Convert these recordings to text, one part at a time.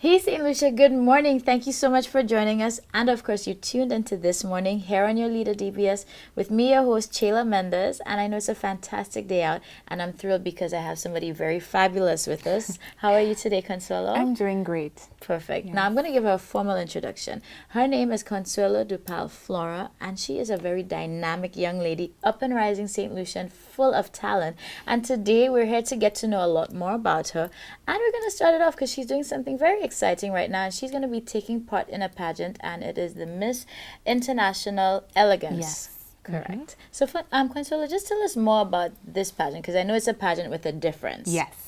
Hey, St. Lucia, good morning. Thank you so much for joining us. And of course, you tuned into This Morning here on your leader DBS with me, your host, Chayla Mendez. And I know it's a fantastic day out, and I'm thrilled because I have somebody very fabulous with us. How are you today, Consuelo? I'm doing great. Perfect. Now I'm going to give her a formal introduction. Her name is Consuelo Dupal Flora, and she is a very dynamic young lady, up and rising St. Lucian, full of talent. And today we're here to get to know a lot more about her. And we're going to start it off because she's doing something very exciting right now. And she's going to be taking part in a pageant, and it is the Miss International Elegance. Yes. Correct. So, Consuelo, just tell us more about this pageant because I know it's a pageant with a difference. Yes.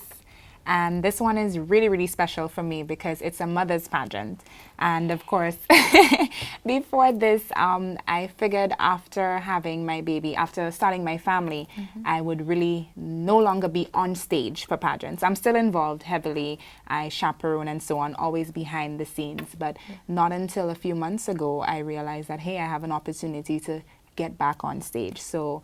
And this one is really, really special for me because it's a mother's pageant. And of course, before this, I figured after having my baby, after starting my family, I would really no longer be on stage for pageants. I'm still involved heavily. I chaperone and so on, always behind the scenes. But not until a few months ago, I realized that, hey, I have an opportunity to get back on stage. So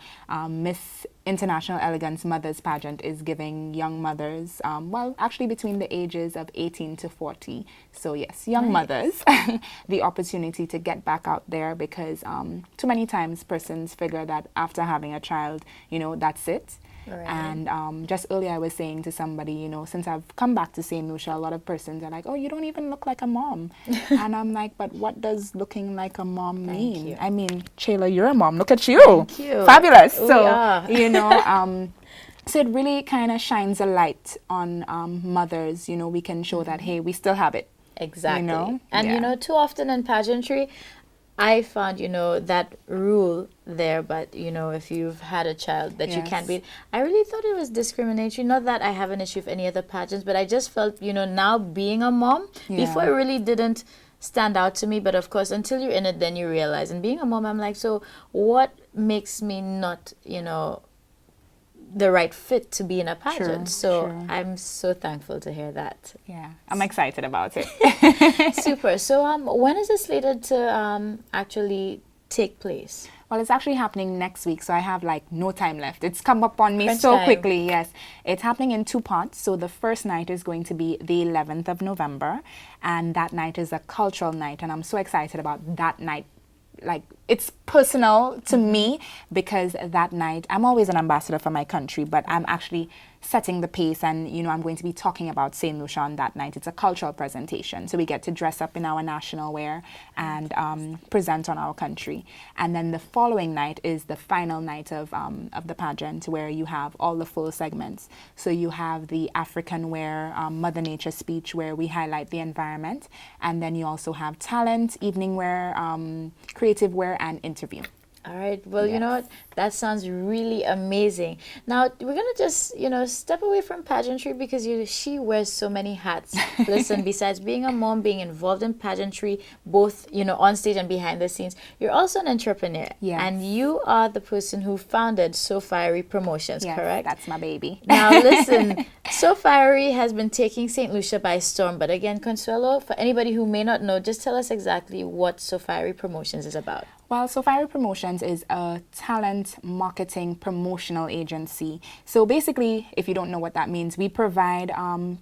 Miss International Elegance Mothers Pageant is giving young mothers, well, actually between the ages of 18 to 40. So yes, young mothers, the opportunity to get back out there because too many times persons figure that after having a child, you know, that's it. Right. And just earlier I was saying to somebody, you know, since I've come back to St. Lucia, a lot of persons are like, oh, you don't even look like a mom. And I'm like, but what does looking like a mom mean? you. I mean, Chayla, you're a mom. Look at you. Thank you. Fabulous. We So, are. you know, so it really kind of shines a light on mothers. You know, we can show that, hey, we still have it. Exactly. You know? And Yeah. you know, too often in pageantry, I found, you know, that rule there, but you know, if you've had a child that you can't Yes. be, I really thought it was discriminatory. Not that I have an issue with any other pageants, but I just felt, you know, now being a mom, before it Yeah. really didn't stand out to me, but of course, until you're in it, then you realize. And being a mom, I'm like, so what makes me not, you know, the right fit to be in a pageant? So true. I'm so thankful to hear that. Yeah, I'm excited about it. Super. So, when is it slated to actually take place? Well, it's actually happening next week, so I have like no time left. It's come up on me Crunch so time. quickly, yes. It's happening in two parts. So the first night is going to be the 11th of November, and that night is a cultural night, and I'm so excited about that night. Like, it's personal to me because that night, I'm always an ambassador for my country, but I'm actually setting the pace and, you know, I'm going to be talking about St. Lucia on that night. It's a cultural presentation. So we get to dress up in our national wear and present on our country. And then the following night is the final night of the pageant where you have all the full segments. So you have the African wear, Mother Nature speech where we highlight the environment. And then you also have talent, evening wear, creative wear, and interview. All right. Well, you know what? That sounds really amazing. Now, we're going to just, you know, step away from pageantry because she wears so many hats. Listen, besides being a mom, being involved in pageantry, both, you know, on stage and behind the scenes, you're also an entrepreneur. Yes. And you are the person who founded So Fiery Promotions, Yes, correct? that's my baby. Now, listen, So Fiery has been taking St. Lucia by storm. But again, Consuelo, for anybody who may not know, just tell us exactly what So Fiery Promotions is about. Well, So Fiery Promotions is a talent marketing promotional agency. So basically, if you don't know what that means, we provide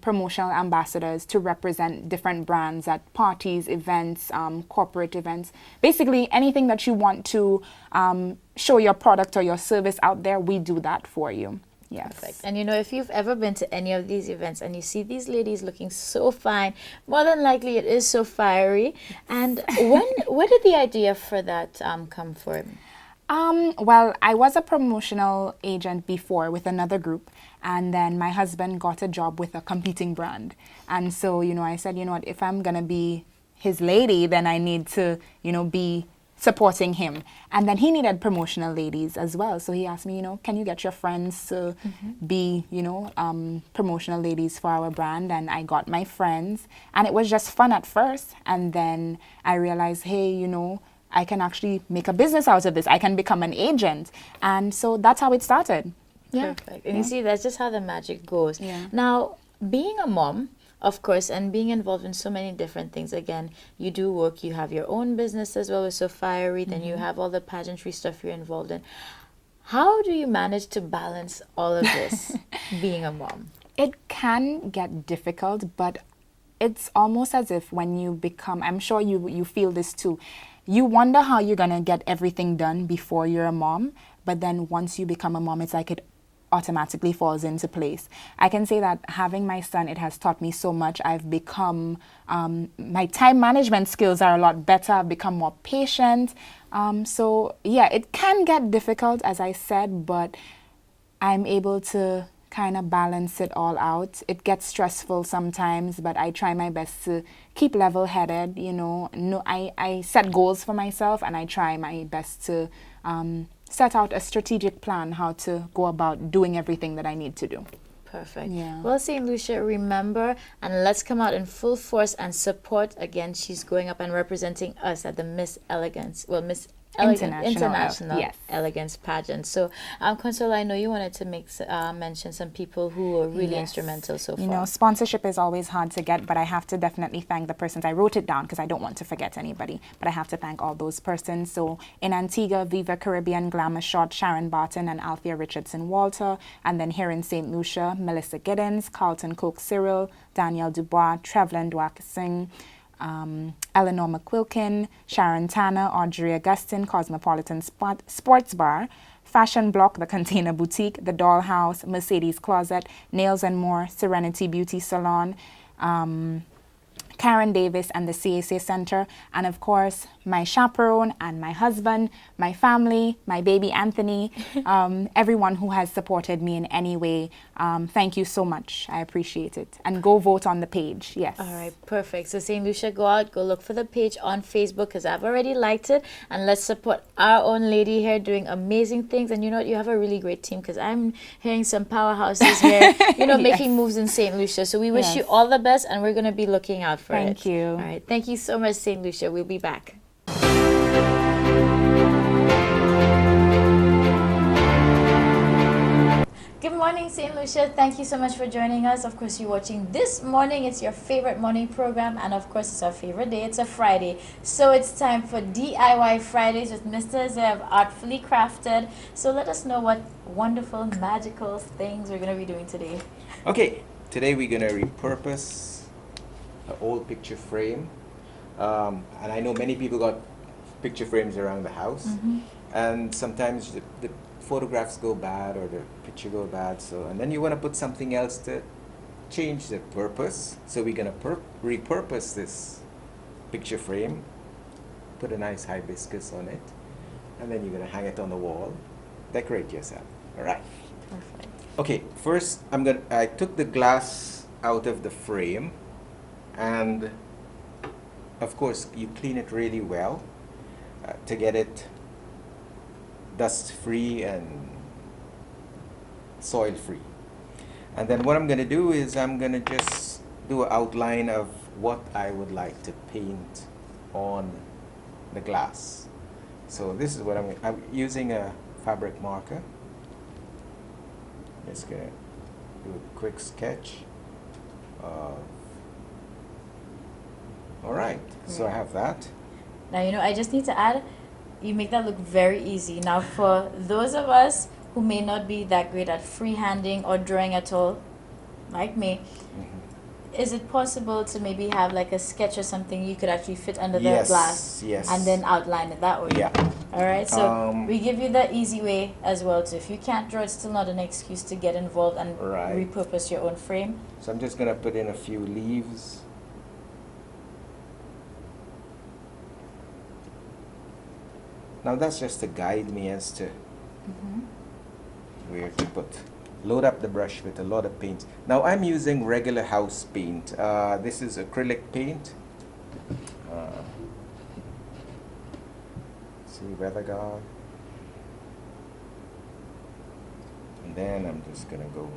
promotional ambassadors to represent different brands at parties, events, corporate events. Basically, anything that you want to show your product or your service out there, we do that for you. Yes. Perfect. And you know, if you've ever been to any of these events and you see these ladies looking so fine, more than likely it is So Fiery. And where did the idea for that come from? Well, I was a promotional agent before with another group, and then my husband got a job with a competing brand. And so, you know, I said, you know what, if I'm going to be his lady, then I need to, you know, be supporting him. And then he needed promotional ladies as well. So he asked me, you know, can you get your friends to be, you know, promotional ladies for our brand? And I got my friends, and it was just fun at first. And then I realized, hey, you know, I can actually make a business out of this. I can become an agent. And so that's how it started. Yeah. Perfect. And you see, that's just how the magic goes. Yeah. Now, being a mom, of course, and being involved in so many different things. Again, you do work, you have your own business as well with So Fiery, then you have all the pageantry stuff you're involved in. How do you manage to balance all of this being a mom? It can get difficult, but it's almost as if when you become, I'm sure you feel this too, you wonder how you're gonna get everything done before you're a mom, but then once you become a mom, it's like it automatically falls into place. I can say that having my son, it has taught me so much. I've become, my time management skills are a lot better. I've become more patient. So yeah, it can get difficult, as I said, but I'm able to kind of balance it all out. It gets stressful sometimes, but I try my best to keep level headed. No, I set goals for myself and I try my best to set out a strategic plan how to go about doing everything that I need to do. Perfect. Yeah. Well, St. Lucia, remember, and let's come out in full force and support. Again, she's going up and representing us at the Miss Elegance, well, Miss International Yes. Elegance pageant. So, Consuela, I know you wanted to make mention some people who were really Yes. instrumental so far. You know, sponsorship is always hard to get, but I have to definitely thank the persons. I wrote it down because I don't want to forget anybody, but I have to thank all those persons. So in Antigua, Viva Caribbean, Glamour Shot, Sharon Barton and Althea Richardson Walter, and then here in St. Lucia, Melissa Giddens, Carlton Coke Cyril, Danielle Dubois, Trevlin Dwak Singh, Eleanor McQuilkin, Sharon Tanner, Audrey Augustin, Cosmopolitan Sports Bar, Fashion Block, The Container Boutique, The Dollhouse, Mercedes Closet, Nails and More, Serenity Beauty Salon, Karen Davis and the CAC Center, and of course my chaperone and my husband, my family, my baby Anthony, everyone who has supported me in any way. Thank you so much. I appreciate it. And go vote on the page. Yes. All right, perfect. So St. Lucia, go out, go look for the page on Facebook because I've already liked it. And let's support our own lady here doing amazing things. And you know what? You have a really great team because I'm hearing some powerhouses here, Yes. making moves in St. Lucia. So we wish Yes. you all the best and we're going to be looking out for it. Thank you. All right. Thank you so much, St. Lucia. We'll be back. Good morning, St. Lucia. Thank you so much for joining us. Of course, you're watching This Morning. It's your favorite morning program. And of course, it's our favorite day. It's a Friday. So it's time for DIY Fridays with Mr. Zev, Artfully Crafted. So let us know what wonderful, magical things we're going to be doing today. Okay, today we're going to repurpose an old picture frame. And I know many people got picture frames around the house. And sometimes the photographs go bad or the picture go bad, and then you want to put something else to change the purpose. So we're going to repurpose this picture frame, put a nice hibiscus on it, and then you're going to hang it on the wall, decorate yourself. All right. Perfect. Okay, first I took the glass out of the frame, and of course you clean it really well to get it dust free and soil free. And then what I'm going to do is I'm going to just do an outline of what I would like to paint on the glass. So this is what I'm using a fabric marker. Just going to do a quick sketch of, all right, so I have that. Now, I just need to add, you make that look very easy. Now, for those of us who may not be that great at freehanding or drawing at all, like me, is it possible to maybe have like a sketch or something you could actually fit under the glass? Yes. And then outline it that way? Yeah. All right, so we give you the easy way as well too. If you can't draw, it's still not an excuse to get involved and Right. repurpose your own frame. So I'm just going to put in a few leaves. Now that's just to guide me as to where to put. Load up the brush with a lot of paint. Now I'm using regular house paint. This is acrylic paint. See, Weather Guard. And then I'm just gonna go.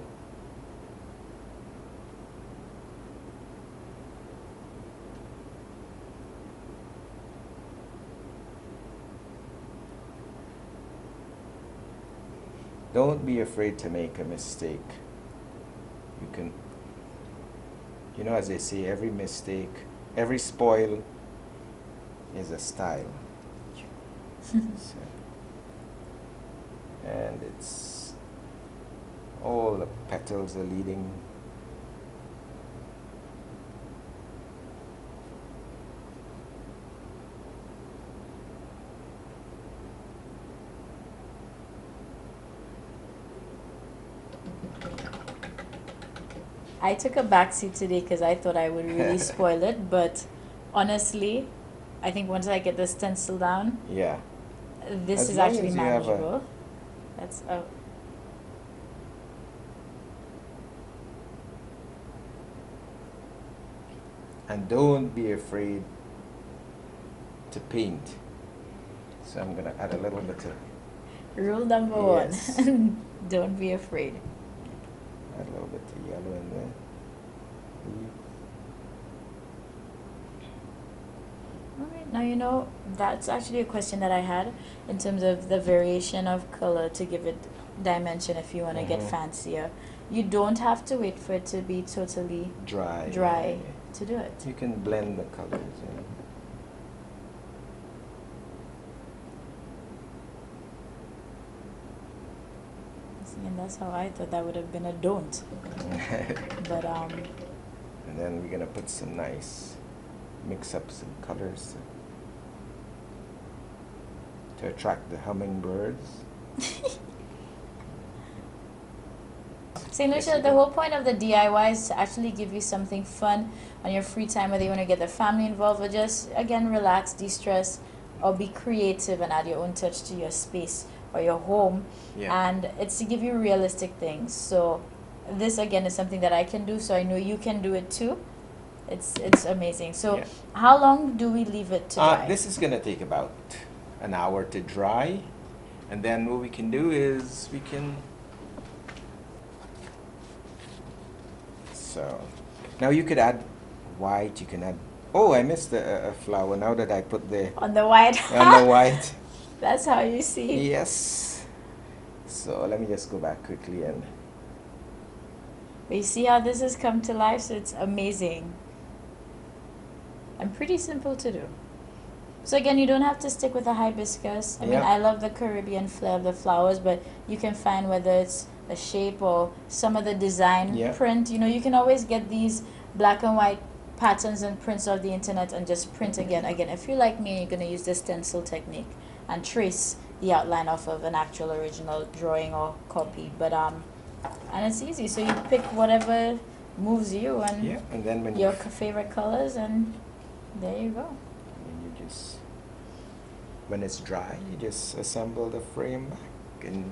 Don't be afraid to make a mistake. You can, as they say, every mistake, every spoil is a style. So, and it's all the petals are leading I took a backseat today because I thought I would really spoil it, but honestly, I think once I get the stencil down, Yeah. this As is long actually as you have a- manageable. That's And don't be afraid to paint. So I'm gonna add a little bit of, rule number Yes. one. Don't be afraid. add a little bit of yellow in there. Alright, now you know that's actually a question that I had in terms of the variation of color to give it dimension if you want to get Mhm. fancier. You don't have to wait for it to be totally Dry. dry to do it. You can blend the colors. See, and that's how I thought that would have been a don't. But And then we're gonna put some nice, mix up some colors to attract the hummingbirds. St. Yes, Lucia, you the do. whole point of the DIY is to actually give you something fun on your free time, whether you want to get the family involved or just, again, relax, de-stress, or be creative and add your own touch to your space or your home. Yeah. And it's to give you realistic things. So this, again, is something that I can do, so I know you can do it too. It's amazing. So Yeah. how long do we leave it to dry? This is gonna take about an hour to dry, and then what we can do is we can. So now you could add white. You can add. Oh, I missed a flower. Now that I put the On the white. on the white. That's how you see. Yes. So let me just go back quickly and. But you see how this has come to life, so it's amazing. And pretty simple to do. So again, you don't have to stick with the hibiscus. I mean, Yeah. I love the Caribbean flair of the flowers, but you can find whether it's the shape or some of the design Yeah. print. You know, you can always get these black and white patterns and prints off the internet and just print again. Again, if you're like me, you're going to use the stencil technique and trace the outline off of an actual original drawing or copy. But and it's easy. So you pick whatever moves you and Yeah, and then when your you, favorite colors, and there you go. when you just when it's dry, you just assemble the frame back and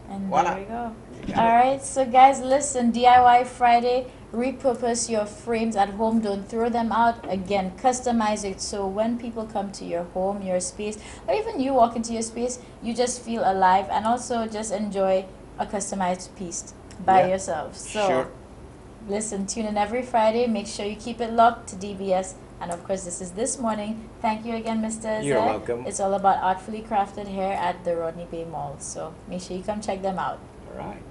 And Voila. there we go. you got All it. right, so guys, listen, DIY Friday, repurpose your frames at home. Don't throw them out. Again, customize it so when people come to your home, your space, or even you walk into your space, you just feel alive and also just enjoy a customized piece by Yeah. yourself. So Sure. listen, tune in every Friday. Make sure you keep it locked to DBS. And of course, this is This Morning. Thank you again, Mr. You're Zed. welcome. It's all about artfully crafted hair at the Rodney Bay Mall. So make sure you come check them out. All right.